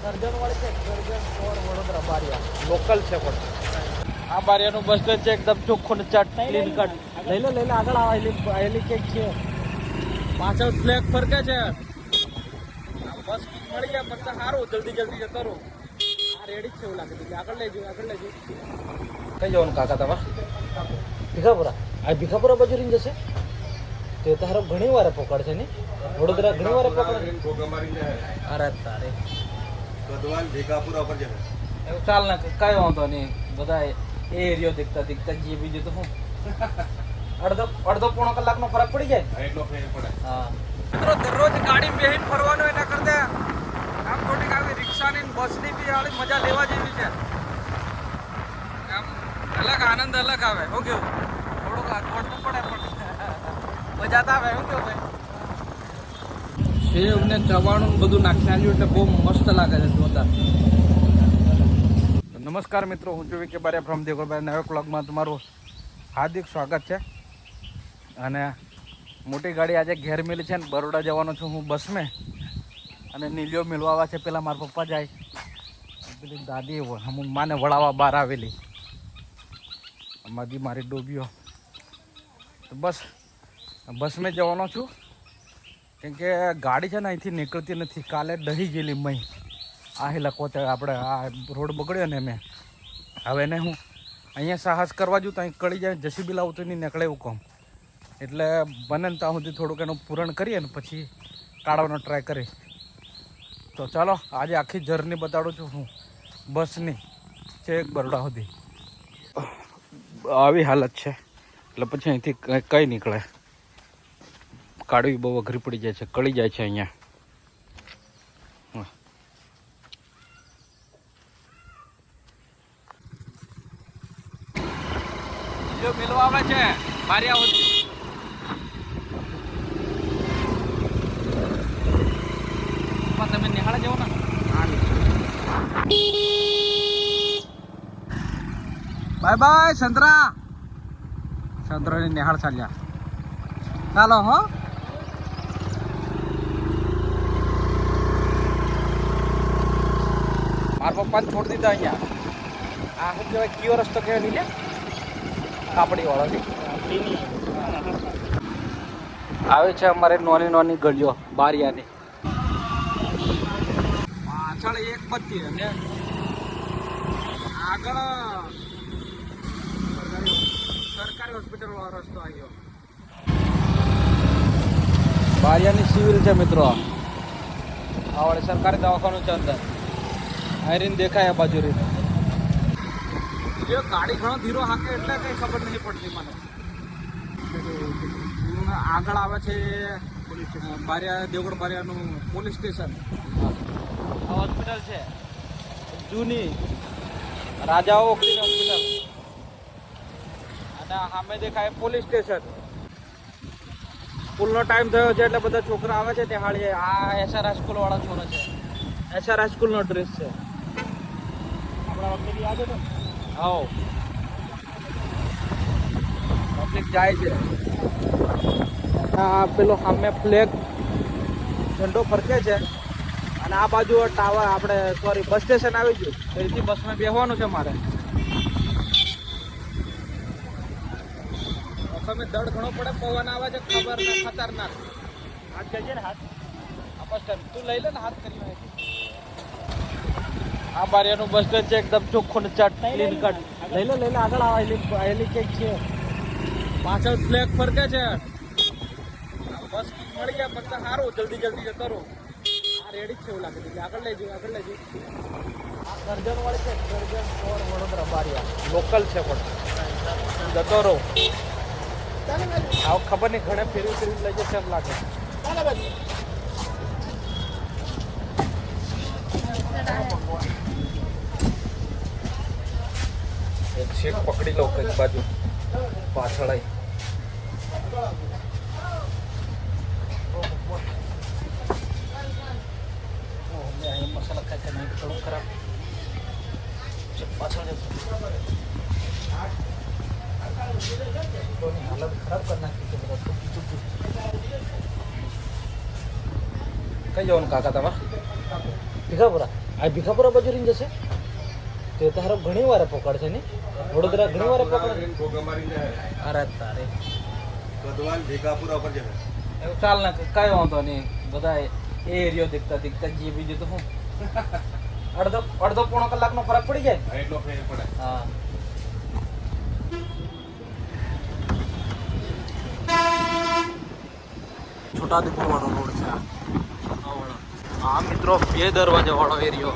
કરજણવાળી છે, Karjan four Vadodara Bariya local છે પણ આ બારિયાનું બસ સ્ટેન્ડ છે એકદમ ચોખ્ખું ને ચટ ક્લીન કટ. લઈ લે આગળ આવેલી કંઈક છે પાછળ ફ્લેગ ફરકે છે. બસ મળી જાય પણ સારું જલ્દી જતો રહું. આ રેડી જ છે એવું લાગે છે. આગળ લેજો કઈ જવાનું કાકા તમારે? ભીખાપુરા. આ ભીખાપુરા બાજુ રીંગ જશે તે તારો ઘણી વાર પકડ છે ને વડોદરા ઘણી વાર પકડ. અરે તારે ભીખાપુરા પર જશે એવું ચાલ ને કઈ વાંધો નહીં. બધા એ એરિયો દીખતા જે બીજું તો હું અડધો પોણો કલાકનો ફરક પડી જાય એટલો ફેર પડે. હા મિત્રો દરરોજ ગાડી બેહીને ફરવાનું એના કરતા આમ થોડીક આવી રિક્ષાની બસની બી આવી મજા લેવા જેવી છે. આમ અલગ આનંદ અલગ આવે. શું કેવું? થોડુંક અગવડ તો પડે પણ મજા તો આવે. શું કેવું ભાઈ? સેવ ને ચવાણું બધું નાખી આવ્યું એટલે બહુ મસ્ત લાગે છે જોતા. નમસ્કાર મિત્રો, હું છું વિકે બારિયા ફ્રોમ દેવગઢભાઈ. નવા વ્લોગમાં તમારું હાર્દિક સ્વાગત છે. અને મોટી ગાડી આજે ઘેર મિલી છે ને બરોડા જવાનો છું હું બસ મેં. અને નીલિયો મિલવા છે. પેલા મારા પપ્પા જાય, પેલી દાદી હું માને વળાવવા બહાર આવેલી મારી ડોબીઓ. તો બસ મેં જવાનો છું કેમ કે ગાડી છે ને અહીંથી નીકળતી નથી. કાલે દહી ગયેલી મય આ લખોતે આપણે આ રોડ બગડ્યો ને મેં. હવે એને હું અહીંયા સાહસ કરવા જઉં તો અહીં કળી જાય જસીબી લાવું તો નહીં નીકળે એવું કામ. એટલે બને ને ત્યાં સુધી થોડુંક એનું પૂરણ કરીએ ને પછી કાઢવાનો ટ્રાય કરી. તો ચાલો આજે આખી જર્ની બતાડું છું હું બસની છેક બરોડા સુધી. આવી હાલત છે એટલે પછી અહીંથી કંઈ નીકળે. કાઢવી બહુ અઘરી પડી જાય છે, કળી જાય છે અહીંયા. જો મિલવા આવે છે બારિયા સુધી. તમે નિહાળા જવો ને બાય બાય સંતરા ની નિહાળ ચાલ્યા. ચાલો હો. મારા પપ્પાને છોડી દીધા અહીંયા. આ શું કહેવાય? કયો રસ્તો કહેવાય નહીં લે કાપડી વાળો આવે છે અમારે નાની ગળીઓ બારિયાની. પાછળ એક બત્તી અને આગળ સરકારી હોસ્પિટલ વાળો રસ્તો આવ્યો. બારિયાની સિવિલ છે મિત્રો. આ વડે સરકારી દવાખાનું છે અંદર. આયરીન દેખાય આ બાજુ રીત. ગાડી ઘણો ધીરો હાકે એટલે કઈ ખબર નહીં પડતી મને. આગળ આવે છે દેવગઢ બારિયાનું પોલીસ સ્ટેશન. હોસ્પિટલ છે જૂની રાજાઓ હોસ્પિટલ. અને સામે દેખાય પોલીસ સ્ટેશન. સ્કૂલનો ટાઈમ થયો છે એટલે બધા છોકરા આવે છે ત્યાં હાળી. આ એસઆર હાઈસ્કૂલ વાળા છોરો છે. એસઆર હાઈસ્કૂલનો ડ્રેસ છે. આપણા વખતે યાદ હતો. હા પબ્લિક જાય છે. આ પેલો સામે ફ્લેગ ઝંડો ફરકે છે. અને આ બાજુ ટાવર આપણે બસ સ્ટેશન આવી ગયું. અહીંથી બસમાં બેસવાનું છે મારે. તમે દડ ઘણો પડે, પવન આવે છે ખબર ના ખતરનાક. હાથ જઈએ ને હાથ આ બસ સ્ટેન્ડ તું લઈ લે ને હાથ કરી. આ બારિયાનું બસ સ્ટેન્ડ છે એકદમ ચોખ્ખું ને ચટ ક્લીન કટ. લઈ લે આગળ આવેલી કંઈક છે પાછળ ફ્લેગ ફરકે છે. બસ મળી જાય પણ સારું જલ્દી જતો રહું. આ રેડી જ છે એવું લાગે છે. આગળ લેજો આ કરજણવાળી છે, કરજણ ફોર વડોદરા બારિયા લોકલ છે પણ જતો રહું. આવું ખબર નહીં ઘણે ફેરવી લઈ જશે એમ લાગે. એક શેક પકડી લો કઈ બાજુ પાછળ આવી. મસાલા ખાય છે નહીં થોડું ખરાબ પાછળ હાલત ખરાબ કરી નાખી છે બધા. કઈ જવાનું કાકા તમારે? ભીખાપુરા. આ ભીખાપુરા બાજુ રહીને જશે તે તારો ઘણી વાર પકડશે ને વડોદરા ઘણી વાર પકડે गोगामारी में है અરે તારે गदवाल भीखापुरा पर जो है એવું ચાલ ને કઈ વાંધો નહીં બધા એ એરિયો દીખતા જે બીજું તો હું અડધો પોણો કલાકનો ફરક પડી જાય એટલો ફેર પડે હા છોટાઉદેપુર વાળો રોડ છે હા મિત્રો 2 દરવાજા વાળો એરિયો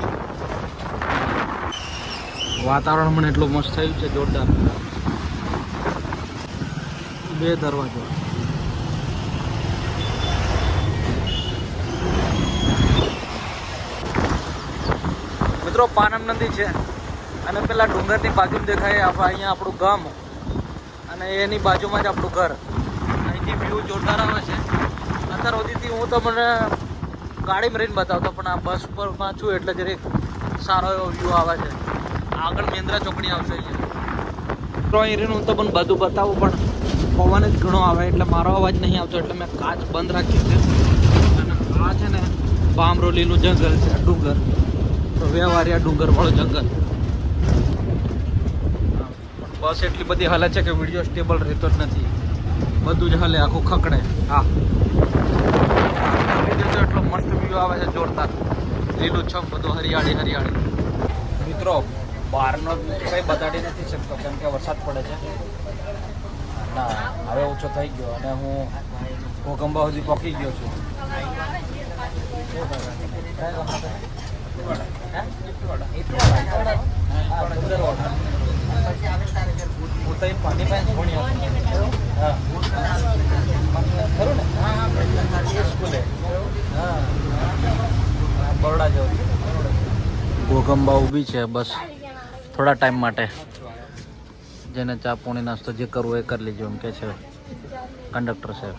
વાતાવરણ મને એટલું મસ્ત થયું છે જોરદાર 2 દરવાજા મિત્રો પાનમ નદી છે અને પેલા ડુંગરની બાજુમાં દેખાય અહીંયા આપણું ગામ અને એની બાજુમાં જ આપણું ઘર અહીંથી વ્યૂ જોરદાર આવે છે અત્યાર સુધીથી હું તો મને ગાડીમાં રહીને બતાવતો પણ આ બસ પરમાં છું એટલે જરીક સારો એવો વ્યૂ આવે છે આગળ મહેન્દ્રા ચોકડી આવશે અહીંયા તો અહીં રહીને હું તો મને બધું બતાવું પણ પવન જ ઘણો આવે એટલે મારો અવાજ નહીં આવતો એટલે મેં કાચ બંધ રાખ્યું છે અને આ છે ને બામરોલીનું જંગલ છે ડુંગર વ્યવહારિયા ડુંગર વાળો જંગલ બસ એટલી બધી હાલે છે કે વિડીયો સ્ટેબલ રહેતો જ નથી બધું જ હાલે આખું ખકડે હા એટલો મસ્ત વ્યૂ આવે છે જોરદાર લીલુંછમ બધું હરિયાળી હરિયાળી મિત્રો બહારનો કંઈ બતાડી નથી શકતો કેમ કે વરસાદ પડે છે ના હવે ઓછો થઈ ગયો અને હું ઘોગંબા સુધી પહોંચી ગયો છું પાણી ખરું ને સ્કૂલે બરોડા જવું ઘોગંબા ઊભી છે બસ થોડા ટાઈમ માટે જેને ચા પાણી નાસ્તો જે કરવું એ કરી લેજો એમ કે છે કંડક્ટર સાહેબ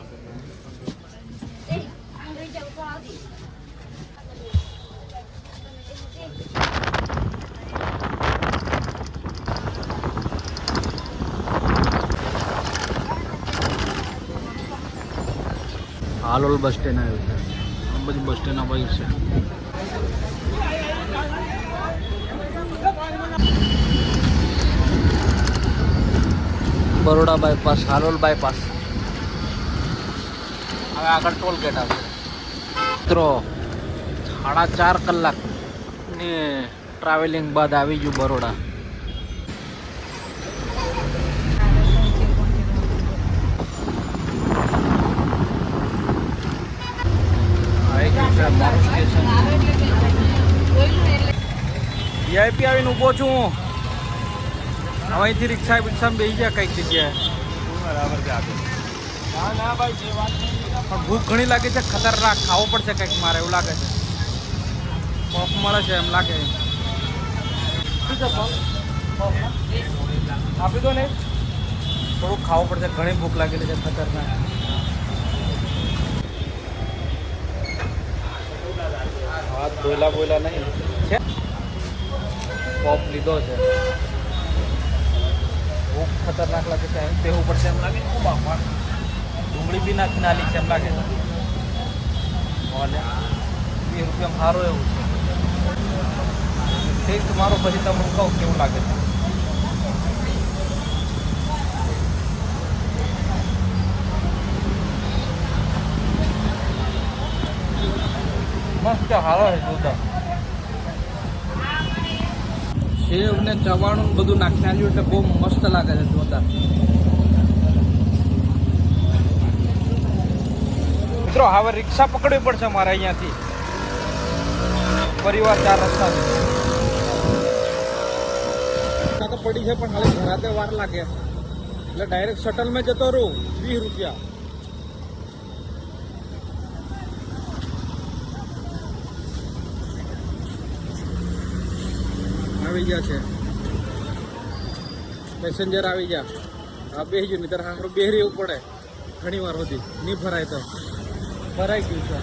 હાલોલ બસ સ્ટેન્ડ આવ્યું છે આ બધી બસ સ્ટેન્ડ આવ્યું છે બરોડા બાયપાસ હાલોલ બાયપાસ હવે આગળ ટોલ ગેટ આવશે મિત્રો 4.5 કલાકની ટ્રાવેલિંગ બાદ આવી ગયું બરોડા વીઆઈપી આવીને ઊભો છું હું હવે અહીંથી રિક્ષામાં બેસી જાય કંઈક જગ્યાએ પણ ભૂખ ઘણી લાગે છે ખતરનાક ખાવું પડશે કંઈક મારે એવું લાગે છે પફ મળે છે એમ લાગે આપી દો ને થોડુંક ખાવું પડશે ઘણી ભૂખ લાગેલી છે ખતરનાક હાથ ધોયલા બોયલા નહીં છે પફ લીધો છે ભૂખ ખતરનાક લાગે છે એમ બેહવું પડશે એમ લાગે ખૂબ આમાં ડુંગળી બી નાખીને આલી છે એમ લાગે છે ભલે 2 રૂપિયામાં સારું એવું છે ઠીક મારું પછી તમને કહું કેવું લાગે છે મસ્ત સારો છે જોતા સેવ ને ચવાણું બધું નાખી આવ્યું એટલે બહુ મસ્ત લાગે છે જોતા મિત્રો હવે રિક્ષા પકડવી પડશે મારે અહીંયાથી પરિવાર 4 રસ્તા તો પડી છે પણ હાલે ઘરાતે વાર લાગે એટલે ડાયરેક્ટ શટલમાં જતો રહું 20 રૂપિયા આવી ગયા છે પેસેન્જર આવી ગયા આ બેસી ગયું નહીં હારું બેહી રહેવું પડે ઘણી વાર સુધી નહીં ભરાય તો ભરાઈ ગયું છે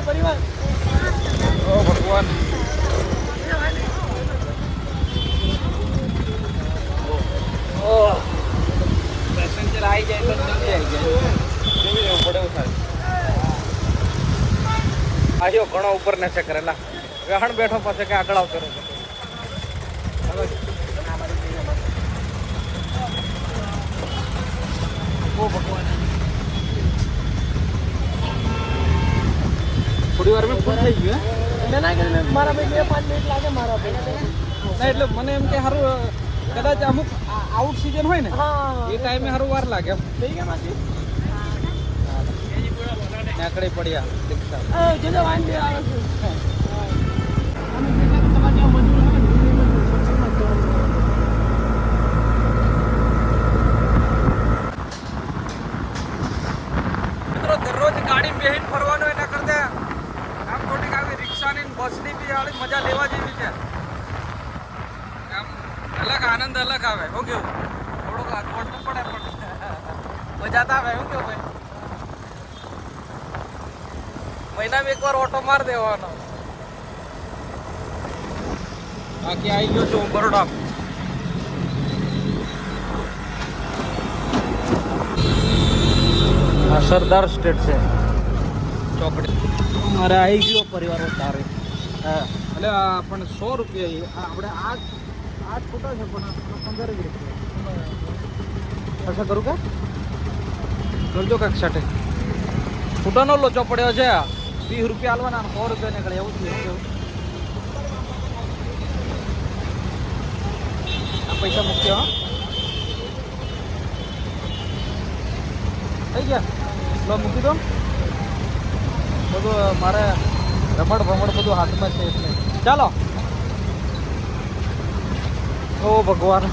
પરિવાર ઓ ભગવાન પેસેન્જર આવી જાય તો જલ્દી આવી જાય જોઈ રહેવું પડે એવું થાય આવ્યો ઘણો ઘણો ઉપર ને છે કરેલા વેહણ બેઠો પાસે કે આગળ આવતો રહ્યો ઓ ભગવાન થોડી વાર ફૂલ થઈ ગયું મારા ભાઈ 2-5 મિનિટ લાગે મારા ભાઈ એટલે મને એમ કે સારું કદાચ અમુક આઉટ સિઝન હોય ને એ ટાઈમે સારું વાર લાગે એમ થઈ ગયા માસી નાકડી પડ્યા મિત્રો દરરોજ ગાડી બેહીને ફરવાનું એના કરતા આમ થોડીક આવી રિક્ષાની બસની બી આવી મજા લેવા જેવી છે આમ અલગ આનંદ અલગ આવે શું કેવું થોડુંક અગવડતું પડે પણ મજા તો આવે શું કેવું ભાઈ મહિનામાં એકવાર ઓટો માર દેવાનો બાકી આવી ગયો છું બરોડા આ સરદાર સ્ટેટ છે ચોકડી મારે આવી ગયો પરિવાર તારે હા એટલે પણ 100 રૂપિયા આપણે આઠ ફૂટા છે પણ 15 જ રૂપિયા અચ્છા કરું કે કરજો કાંક સાઠે ફૂટાનો લોચો પડ્યો છે 20 રૂપિયા હાલવાના 100 રૂપિયા નીકળે એવું છે આ પૈસા મૂક્યો હા થઈ ગયા લો મૂકી દો બધું મારે રમણ ભમણ બધું હાથમાં છે એટલે ચાલો ઓ ભગવાન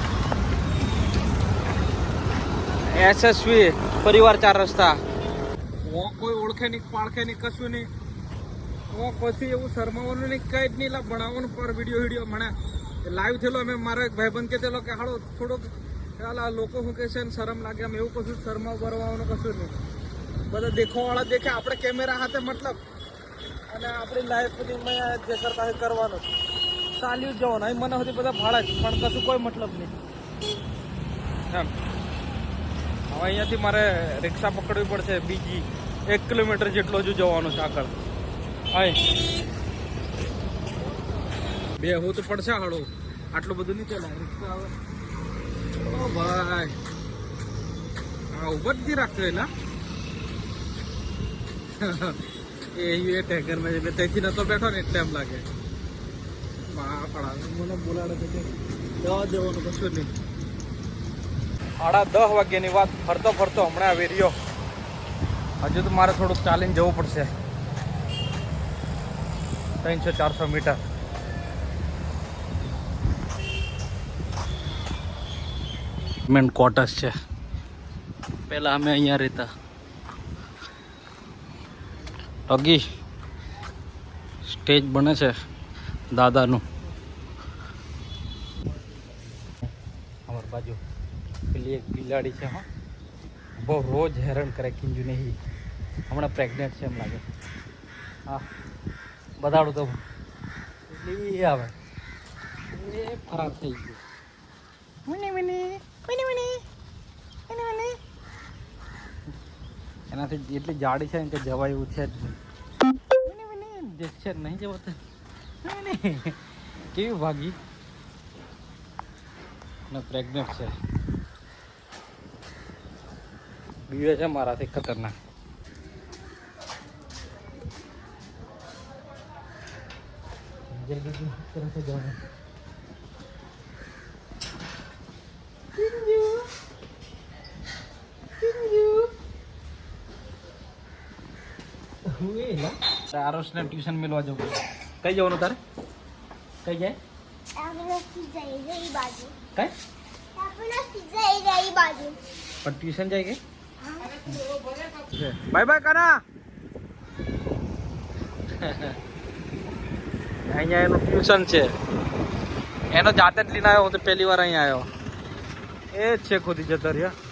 એસએસવી પરિવાર 4 રસ્તા કોઈ ઓળખે નહીં પાળખે નહીં કશું નહીં પછી એવું શરમાવાનું નહીં કંઈ જ નહીં લા ભણાવવાનું પર વિડીયો મને લાઈવ થયેલો અમે મારો એક ભાઈબંધ કહેલો કે હાલો થોડોક આ લોકો શું કહે છે ને શરમ લાગે આમ એવું કશું શરમા ભરવાનું કશું નહીં બધા દેખવાવાળા દેખે આપણે કેમેરા હાથે મતલબ અને આપણી લાઈફ બધી મેં જે કરતા કરવાનું ચાલ્યું જ જવાનું અહીં મને સુધી બધા ભાડા જ પણ કશું કોઈ મતલબ નહીં એમ હવે અહીંયાથી મારે રિક્ષા પકડવી પડશે બીજી 1 કિલોમીટર જેટલો હજુ જવાનું છે આગળ અહીં બે હું તો પડશે હાડો આટલું બધું નહીં ચાલે રિક્ષા આવે ઓ ભાઈ હા ઉભા જ રાખતો એલા એ ટેકર માં એટલે ત્યાંથી નતો બેઠો ને એટલે એમ લાગે મને બોલાડે છે દવા દેવાનું કશું નહીં 10:30 વાગ્યાની વાત ફરતો હમણાં આવી રહ્યો હજુ તો મારે થોડુંક ચાલીને જવું પડશે 300-400 મીટર મેન ક્વાર્ટર્સ છે પહેલા અમે અહીંયા રહેતા અગી સ્ટેજ બને છે દાદાનું અમારી બાજુ પેલી એક બિલાડી છે હા બહુ રોજ હેરાન કરે કિંજુ નહીં હમણાં પ્રેગ્નેન્ટ છે એમ લાગે હા બતાડું તો એટલે આવે એ ખરાબ થઈ ગયું એનાથી એટલી જાડી છે ને કે જવાય એવું છે જ છે નહીં જવા કેવી ભાગી ને પ્રેગ્નેન્ટ છે બીવે છે મારાથી ખતરનાક આરોસને ટ્યુશન મેળવા જવું કઈ જવાનું તારે કઈ જાય કઈ પણ ટ્યુશન જાય કે બાય બાય કાના અહીંયા એનું ટ્યુશન છે એનો જાતે જ લઈને આવ્યો હું તો પહેલી વાર અહીંયા આવ્યો એ જ છે ખુદી જતો રહ્યા